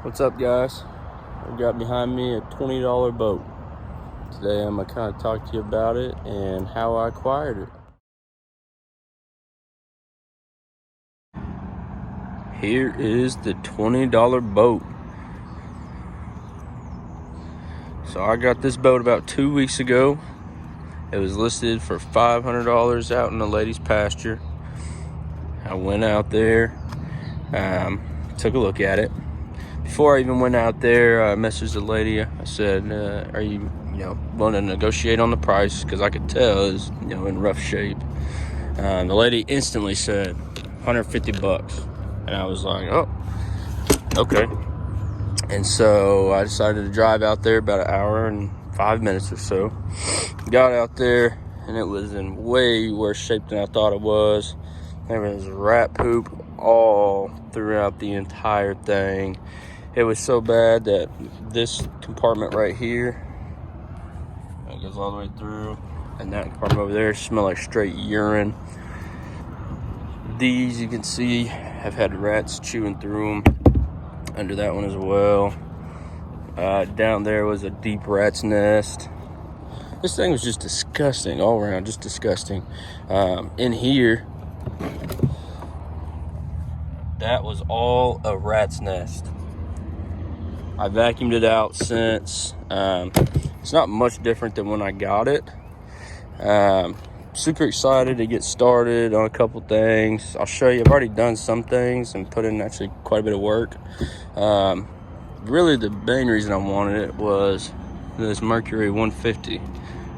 What's up, guys? I've got behind me a $20 boat. Today I'm going to kind of talk to you about it and how I acquired it. Here is the $20 boat. So I got this boat about 2 weeks ago. It was listed for $500 out in the lady's pasture. I went out there, took a look at it. Before I even went out there, I messaged the lady. I said, are you willing to negotiate on the price? Because I could tell it was, in rough shape. The lady instantly said $150. And I was like, oh, okay. And so I decided to drive out there about an hour and 5 minutes or so. Got out there, and it was in way worse shape than I thought it was. There was rat poop all throughout the entire thing. It was so bad that this compartment right here, it goes all the way through, and that compartment over there smelled like straight urine. These, you can see, have had rats chewing through them. Under that one as well. Down there was a deep rat's nest. This thing was just disgusting all around, just disgusting. In here, that was all a rat's nest. I vacuumed it out since. It's not much different than when I got it. Super excited to get started on a couple things. I'll show you. I've already done some things and put in actually quite a bit of work. Really the main reason I wanted it was this Mercury 150.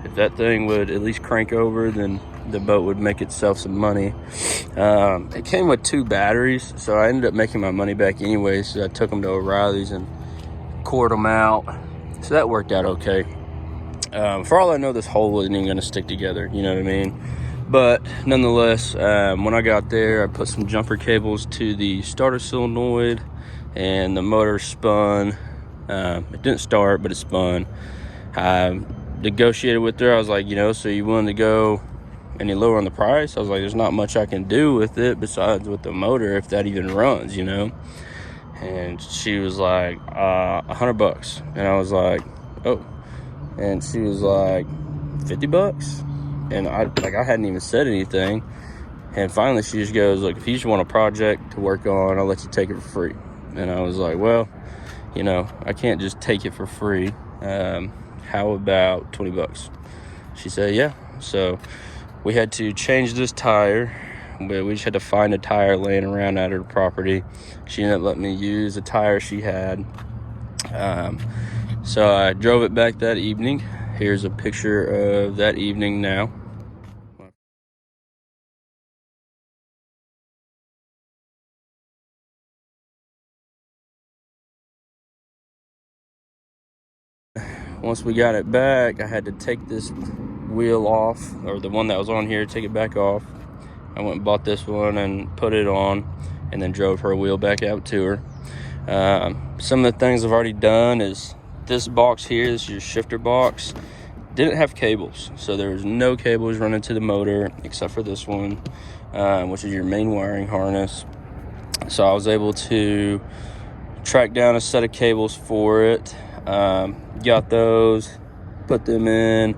If that thing would at least crank over, then the boat would make itself some money. It came with 2 batteries, so I ended up making my money back anyway. So I took them to O'Reilly's and cored them out. So that worked out okay. For all I know, this hole wasn't even going to stick together, you know what I mean? But nonetheless, when I got there, I put some jumper cables to the starter solenoid, and the motor spun. It didn't start, but it spun. I negotiated with her. I was like, so you willing to go any lower on the price? I was like, there's not much I can do with it besides with the motor, if that even runs, And she was like, $100. And I was like, oh. And she was like, $50? And I hadn't even said anything. And finally she just goes, look, if you just want a project to work on, I'll let you take it for free. And I was like, well, I can't just take it for free. How about $20? She said, yeah. So we had to change this tire. But we just had to find a tire laying around at her property. She ended up letting me use the tire she had. So I drove it back that evening. Here's a picture of that evening now. Once we got it back, I had to take this wheel off, or the one that was on here, take it back off. I went and bought this one and put it on, and then drove her wheel back out to her. Some of the things I've already done is this box here, this is your shifter box, didn't have cables. So there was no cables running to the motor except for this one, which is your main wiring harness. So I was able to track down a set of cables for it. Got those, put them in.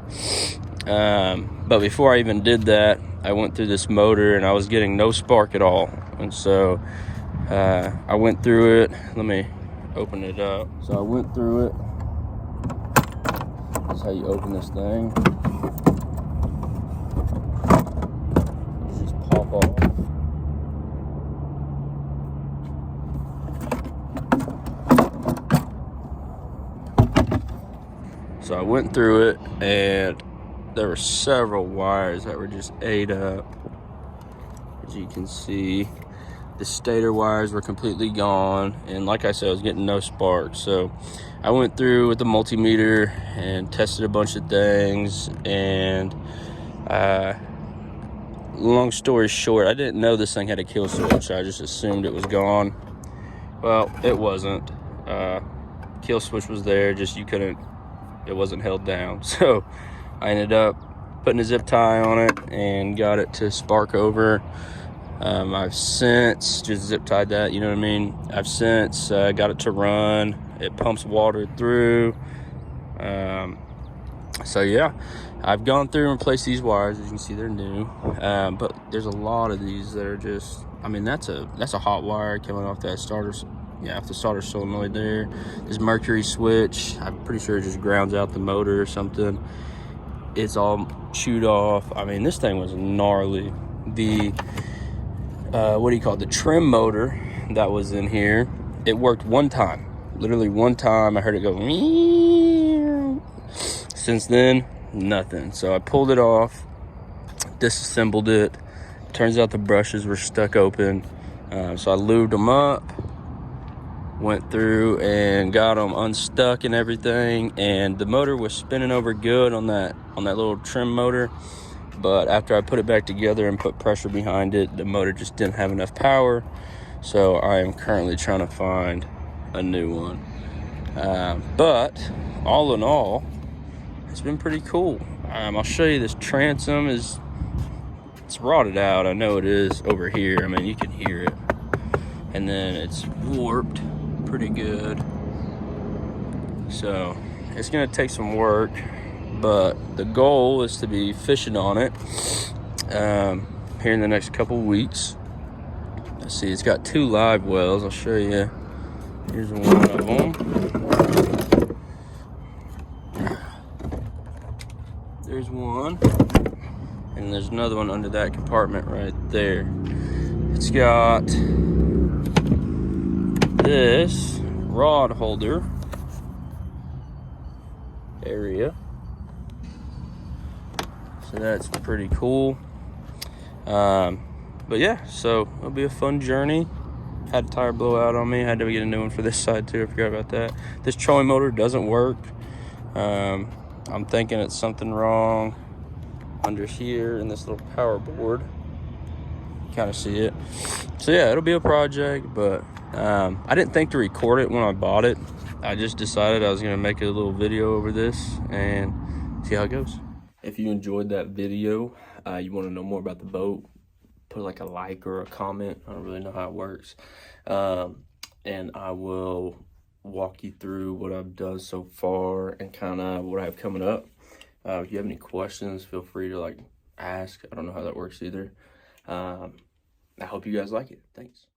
But before I even did that, I went through this motor and I was getting no spark at all. And so I went through it. Let me open it up. So I went through it. That's how you open this thing. You just pop off. So I went through it, and there were several wires that were just ate up. As you can see, the stator wires were completely gone, and like I said, I was getting no spark. So I went through with the multimeter and tested a bunch of things, and long story short, I didn't know this thing had a kill switch. I just assumed it was gone. Well, it wasn't. Kill switch was there, just it wasn't held down. So I ended up putting a zip tie on it and got it to spark over. I've since just zip tied that, you know what I mean? I've since got it to run. It pumps water through. So yeah, I've gone through and replaced these wires. As you can see, they're new. But there's a lot of these that are just, I mean, that's a hot wire coming off that starter. Yeah, off the starter solenoid there. This mercury switch, I'm pretty sure it just grounds out the motor or something. It's all chewed off. I mean, this thing was gnarly. The what do you call it? The trim motor that was in here, it worked one time. Literally one time. I heard it go. Meow. Since then, nothing. So I pulled it off, disassembled it. Turns out the brushes were stuck open. So I lubed them up, went through and got them unstuck and everything. And the motor was spinning over good on that little trim motor. But after I put it back together and put pressure behind it, the motor just didn't have enough power. So I am currently trying to find a new one. But all in all, it's been pretty cool. I'll show you this transom it's rotted out. I know it is over here. I mean, you can hear it. And then it's warped pretty good. So it's gonna take some work, but the goal is to be fishing on it here in the next couple weeks. Let's see, it's got 2 live wells. I'll show you. Here's one of them. There's one, and there's another one under that compartment right there. It's got this rod holder area, so that's pretty cool. But yeah, so it'll be a fun journey. Had a tire blow out on me. Had to get a new one for this side too. I forgot about that. This trolling motor doesn't work. I'm thinking it's something wrong under here in this little power board. Kind of see it. So yeah, it'll be a project, but I didn't think to record it when I bought it. I just decided I was gonna make a little video over this and see how it goes. If you enjoyed that video, you want to know more about the boat, put like a like or a comment. I don't really know how it works. And I will walk you through what I've done so far and kind of what I have coming up. If you have any questions, feel free to like ask. I don't know how that works either. I hope you guys like it. Thanks.